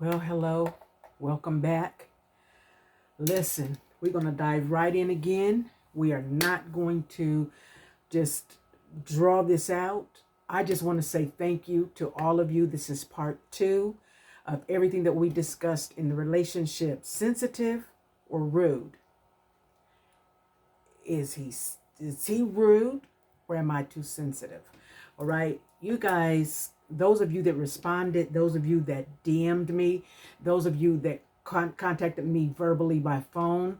Well, hello, welcome back. Listen, we're going to dive right in again. We are not going to just draw this out. I just want to say thank you to all of you. This is part two of everything that we discussed in the relationship. Sensitive or rude? Is he rude or am I too sensitive? All right, you guys, those of you that responded, those of you that DM'd me, those of you that contacted me verbally by phone.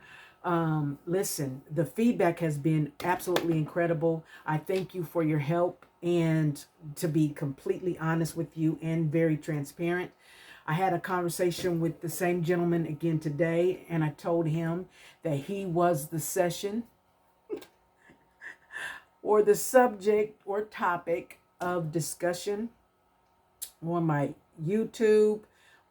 Listen, the feedback has been absolutely incredible. I thank you for your help. And to be completely honest with you and very transparent, I had a conversation with the same gentleman again today, and I told him that he was the session or the subject or topic of discussion on my YouTube,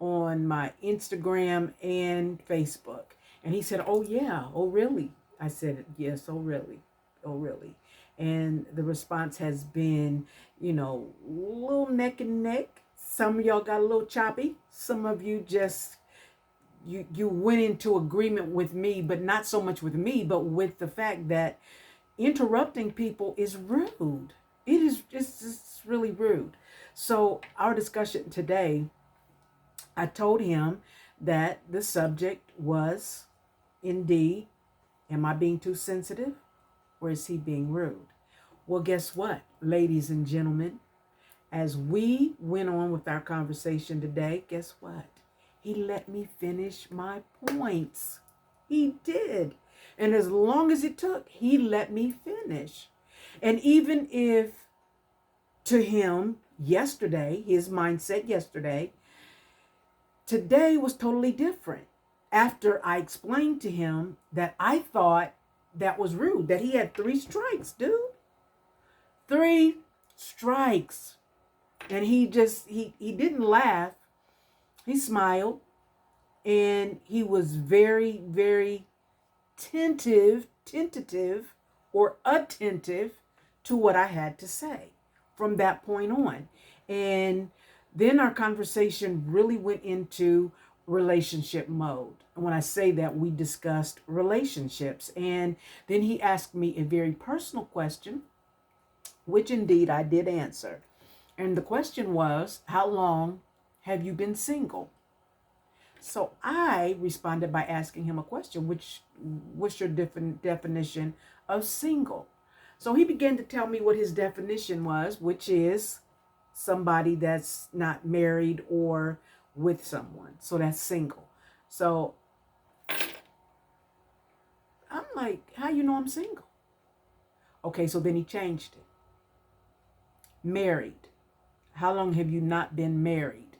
on my Instagram, and Facebook. And he said, "Oh, yeah. Oh, really?" I said, "Yes. Oh, really? Oh, really?" And the response has been, a little neck and neck. Some of y'all got a little choppy. Some of you just you went into agreement with me, but not so much with me, but with the fact that interrupting people is rude. It is just really rude. So our discussion today, I told him that the subject was indeed, am I being too sensitive or is he being rude? Well, guess what, ladies and gentlemen? As we went on with our conversation today, guess what? He let me finish my points. He did. And as long as it took, he let me finish. And even if to him yesterday, his mindset yesterday, today was totally different. After I explained to him that I thought that was rude, that he had 3 strikes, dude. 3 strikes. And he didn't laugh. He smiled and he was very, very tentative or attentive to what I had to say from that point on. And then our conversation really went into relationship mode. And when I say that, we discussed relationships. And then he asked me a very personal question, which indeed I did answer. And the question was, how long have you been single? So I responded by asking him a question, what's your definition of single? So he began to tell me what his definition was, which is somebody that's not married or with someone. So that's single. So I'm like, how you know I'm single? Okay, so then he changed it. Married. How long have you not been married?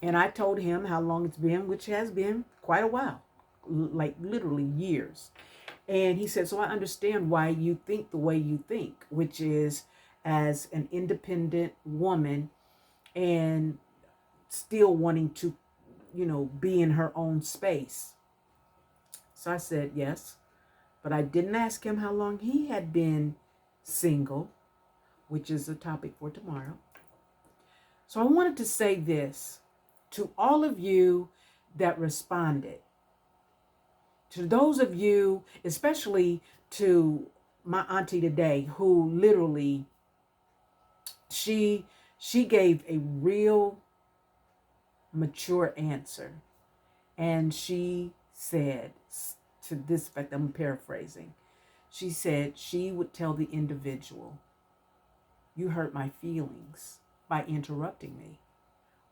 And I told him how long it's been, which has been quite a while, like literally years. And he said, so I understand why you think the way you think, which is as an independent woman and still wanting to, be in her own space. So I said, yes, but I didn't ask him how long he had been single, which is a topic for tomorrow. So I wanted to say this to all of you that responded, to those of you, especially to my auntie today, who literally, she gave a real mature answer. And she said, to this effect, I'm paraphrasing, she said she would tell the individual, you hurt my feelings by interrupting me.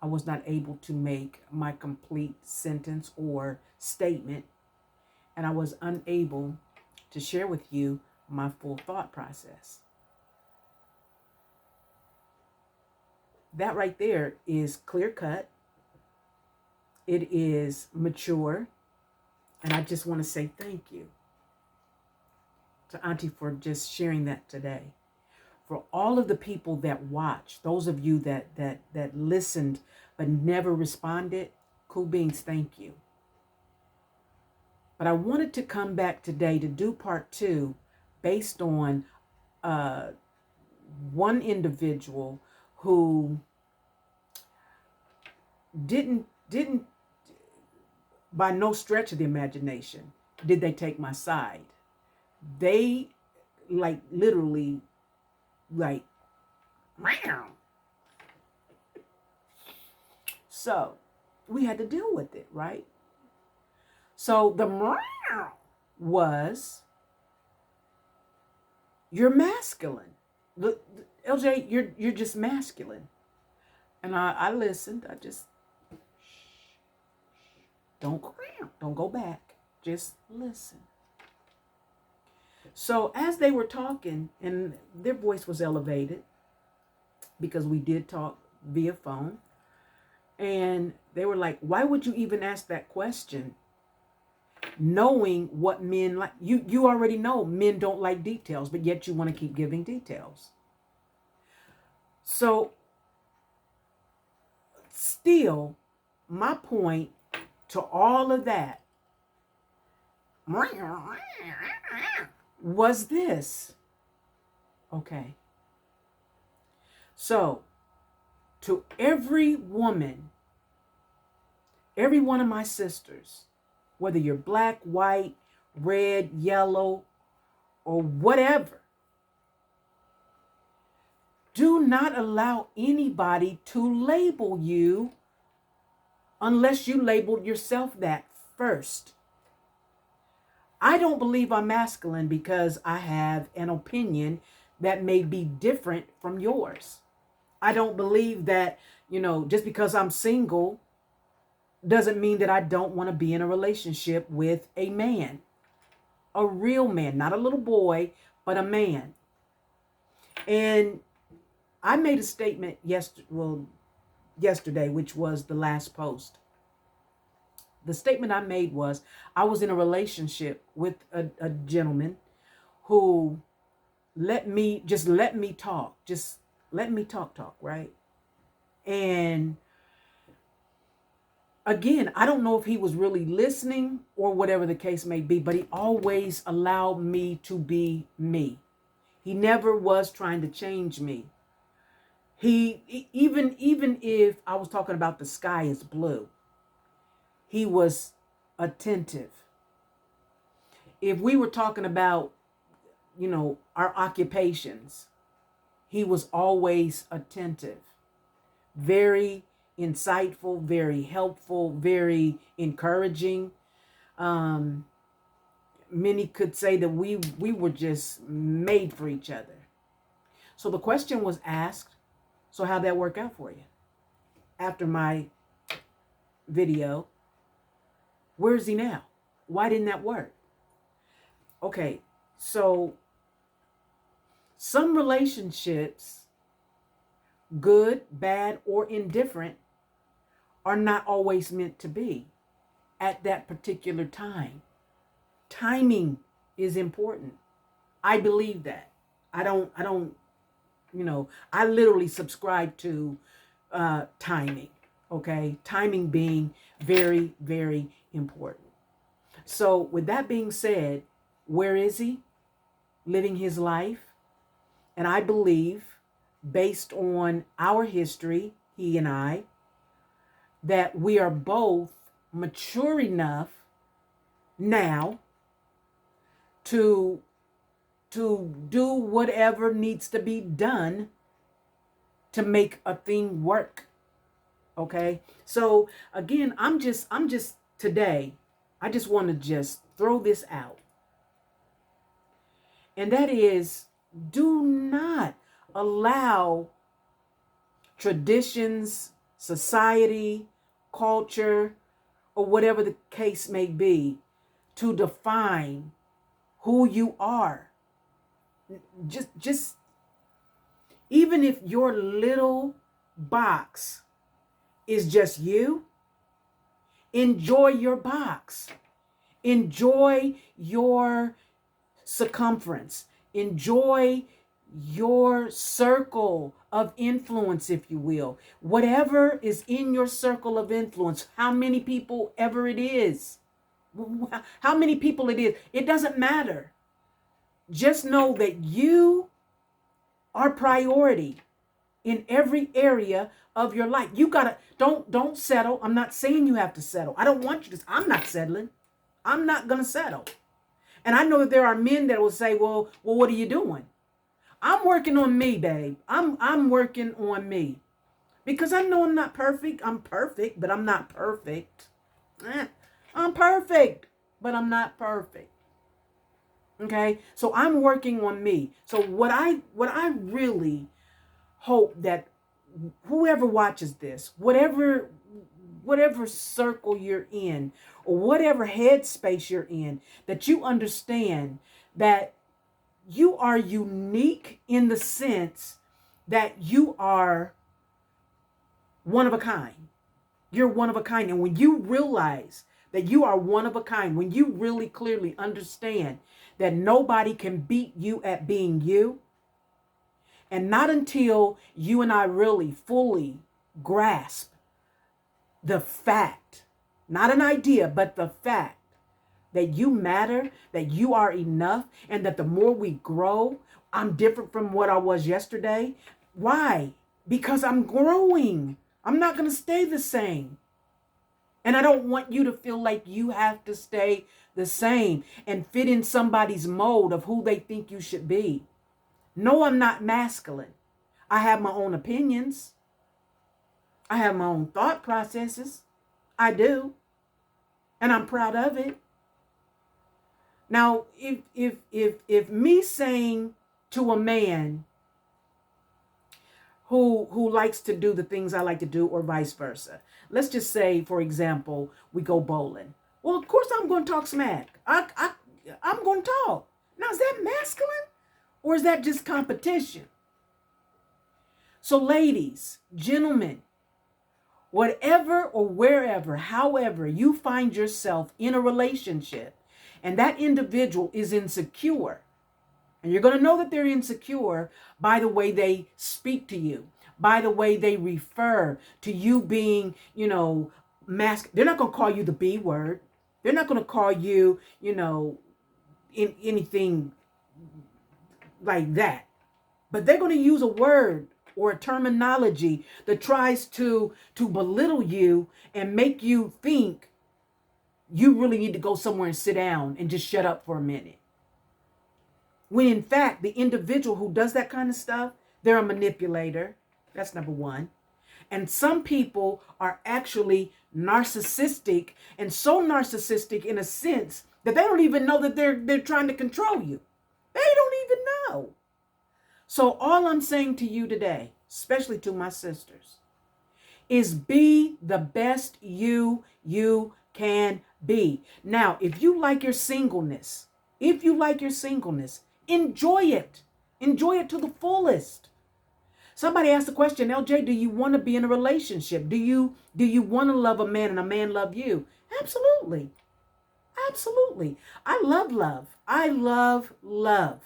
I was not able to make my complete sentence or statement, and I was unable to share with you my full thought process. That right there is clear cut. It is mature. And I just want to say thank you to Auntie for just sharing that today. For all of the people that watched, those of you that listened but never responded, cool beans, thank you. But I wanted to come back today to do part two based on one individual who didn't didn't, by no stretch of the imagination, did they take my side. They like literally like, meow. So we had to deal with it, right? So the meow was, you're masculine. LJ, you're just masculine. And I listened. I just, don't go back. Just listen. So as they were talking, and their voice was elevated because we did talk via phone, and they were like, why would you even ask that question? Knowing what men like, you already know men don't like details, but yet you want to keep giving details. So still, my point to all of that was this. Okay. So to every woman, every one of my sisters, whether you're black, white, red, yellow, or whatever, do not allow anybody to label you unless you labeled yourself that first. I don't believe I'm masculine because I have an opinion that may be different from yours. I don't believe that, just because I'm single doesn't mean that I don't want to be in a relationship with a man, a real man, not a little boy, but a man. And I made a statement yesterday, which was the last post. The statement I made was, I was in a relationship with a gentleman who let me talk, right? And again, I don't know if he was really listening or whatever the case may be, but he always allowed me to be me. He never was trying to change me. He even if I was talking about the sky is blue, he was attentive. If we were talking about, our occupations, he was always attentive, very insightful, very helpful, very encouraging. Many could say that we were just made for each other. So the question was asked, so how'd that work out for you? After my video, where is he now? Why didn't that work? Okay, so some relationships, good, bad, or indifferent, are not always meant to be at that particular time. Timing is important. I believe that. I don't, I literally subscribe to timing. Okay. Timing being very, very important. So with that being said, where is he? Living his life. And I believe, based on our history, he and I, that we are both mature enough now to do whatever needs to be done to make a thing work. Okay? So again, I'm just today, I just want to just throw this out. And that is, do not allow traditions, society, culture, or whatever the case may be to define who you are. Just even if your little box is just you, enjoy your box. Enjoy your circumference. Enjoy your circle of influence, if you will. Whatever is in your circle of influence, how many people ever it is, how many people it is, it doesn't matter. Just know that you are priority. in every area of your life. You gotta, don't settle. I'm not saying you have to settle. I don't want you to, I'm not settling. I'm not gonna settle. And I know that there are men that will say, well, what are you doing? I'm working on me, babe. I'm working on me. Because I know I'm not perfect. I'm perfect, but I'm not perfect. I'm perfect, but I'm not perfect. Okay? So I'm working on me. So what I really hope that whoever watches this, whatever circle you're in, or whatever headspace you're in, that you understand that you are unique in the sense that you are one of a kind. You're one of a kind. And when you realize that you are one of a kind, when you really clearly understand that nobody can beat you at being you, and not until you and I really fully grasp the fact, not an idea, but the fact that you matter, that you are enough, and that the more we grow, I'm different from what I was yesterday. Why? Because I'm growing. I'm not going to stay the same. And I don't want you to feel like you have to stay the same and fit in somebody's mold of who they think you should be. No, I'm not masculine. I have my own opinions. I have my own thought processes. I do. And I'm proud of it. Now, if me saying to a man who likes to do the things I like to do, or vice versa, let's just say, for example, we go bowling. Well, of course I'm going to talk smack. I'm going to talk. Now, is that masculine, or is that just competition? So, ladies, gentlemen, whatever or wherever, however you find yourself in a relationship, and that individual is insecure, and you're going to know that they're insecure by the way they speak to you, by the way they refer to you being, They're not going to call you the B word. They're not going to call you, in anything like that. But they're going to use a word or a terminology that tries to belittle you and make you think you really need to go somewhere and sit down and just shut up for a minute. When in fact, the individual who does that kind of stuff, they're a manipulator. That's number one. And some people are actually narcissistic, and so narcissistic in a sense that they don't even know that they're trying to control you. They don't even know. So all I'm saying to you today, especially to my sisters, is be the best you can be. Now, if you like your singleness, enjoy it. Enjoy it to the fullest. Somebody asked the question, LJ, do you want to be in a relationship? Do you want to love a man and a man love you? Absolutely. Absolutely. I love love. I love love.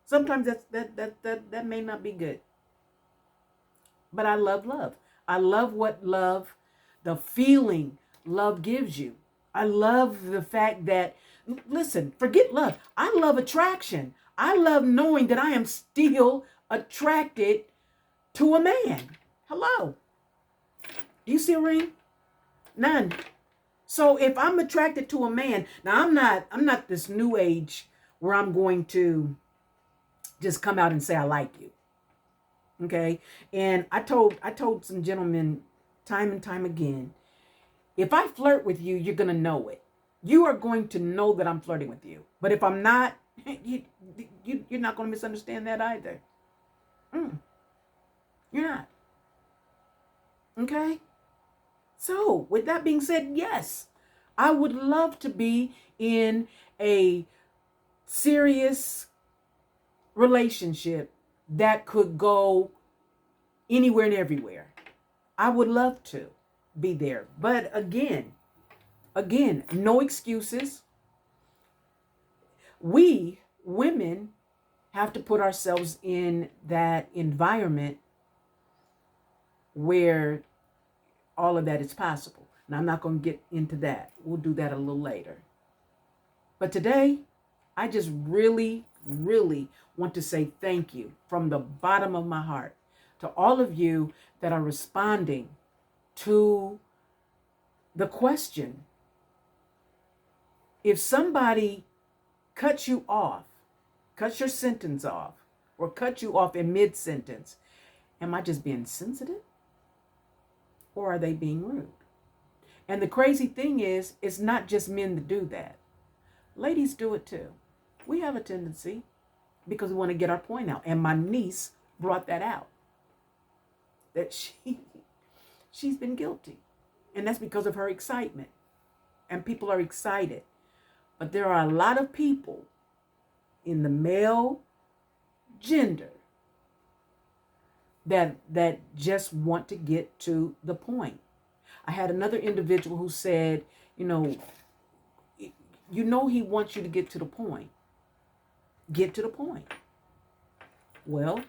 Sometimes that may not be good. But I love love. I love what love, the feeling love gives you. I love the fact that, listen, forget love. I love attraction. I love knowing that I am still attracted to a man. Hello. Do you see a ring? None. So if I'm attracted to a man, now I'm not this new age where I'm going to just come out and say I like you. Okay? And I told some gentlemen time and time again, if I flirt with you, you're going to know it. You are going to know that I'm flirting with you. But if I'm not, you're not going to misunderstand that either. You're not. Okay? So, with that being said, yes, I would love to be in a serious relationship that could go anywhere and everywhere. I would love to be there. But again, no excuses. We women have to put ourselves in that environment where all of that is possible. Now, I'm not going to get into that. We'll do that a little later. But today, I just really want to say thank you from the bottom of my heart. to all of you that are responding to the question. If somebody cuts you off, cuts your sentence off, or cut you off in mid-sentence, am I just being sensitive? Or are they being rude? And the crazy thing is, it's not just men that do that. Ladies do it too. We have a tendency because we want to get our point out. And my niece brought that out. That she's been guilty. And that's because of her excitement. And people are excited. But there are a lot of people in the male gender that just want to get to the point. I had another individual who said, you know he wants you to get to the point. Get to the point. Well,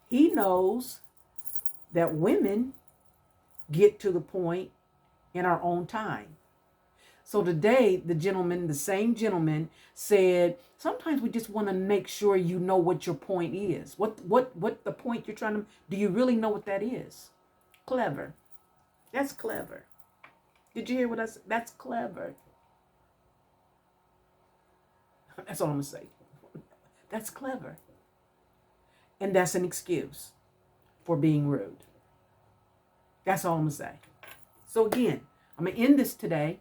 he knows that women get to the point in our own time. So today, the same gentleman said, sometimes we just want to make sure you know what your point is. What the point you're trying to, do you really know what that is? Clever. That's clever. Did you hear what I said? That's clever. That's all I'm going to say. That's clever. And that's an excuse for being rude. That's all I'm going to say. So again, I'm going to end this today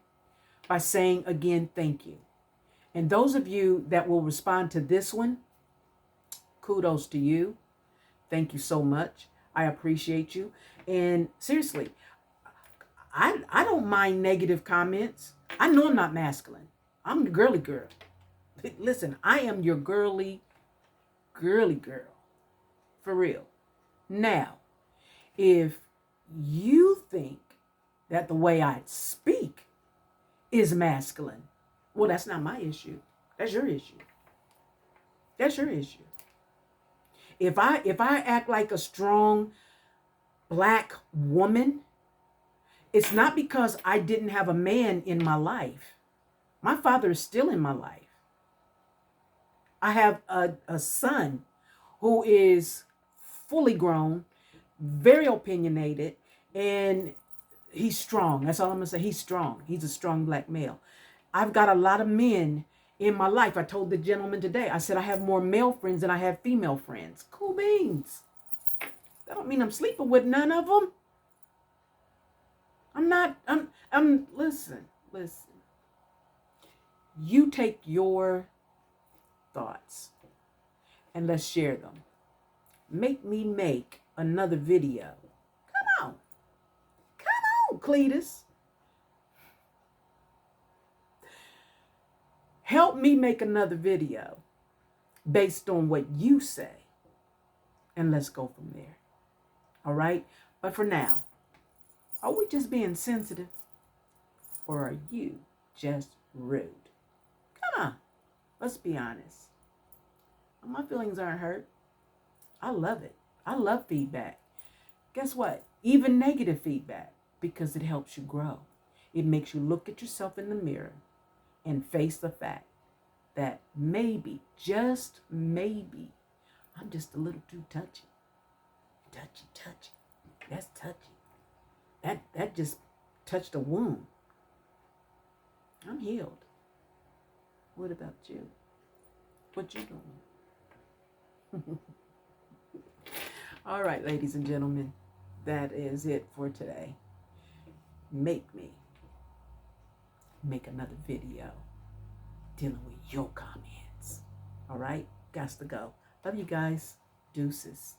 by saying again, thank you. And those of you that will respond to this one, kudos to you. Thank you so much. I appreciate you. And seriously, I don't mind negative comments. I know I'm not masculine. I'm the girly girl. Listen, I am your girly girl. For real. Now, if you think that the way I speak is masculine, well, that's not my issue. That's your issue. That's your issue. If I act like a strong Black woman, it's not because I didn't have a man in my life. My father is still in my life. I have a son who is fully grown, very opinionated, and he's strong. That's all I'm going to say. He's strong. He's a strong Black male. I've got a lot of men in my life. I told the gentleman today, I said I have more male friends than I have female friends. Cool beans. That don't mean I'm sleeping with none of them. Listen. You take your thoughts and let's share them. Make me make another video. Come on, Cletus. Help me make another video based on what you say. And let's go from there. All right? But for now, are we just being sensitive? Or are you just rude? Come on. Let's be honest. My feelings aren't hurt. I love it. I love feedback. Guess what? Even negative feedback, because it helps you grow. It makes you look at yourself in the mirror and face the fact that maybe, just maybe, I'm just a little too touchy. Touchy. That's touchy. That just touched a wound. I'm healed. What about you? What you doing? All right, ladies and gentlemen, that is it for today. Make me make another video dealing with your comments. All right? Gots to go. Love you guys. Deuces.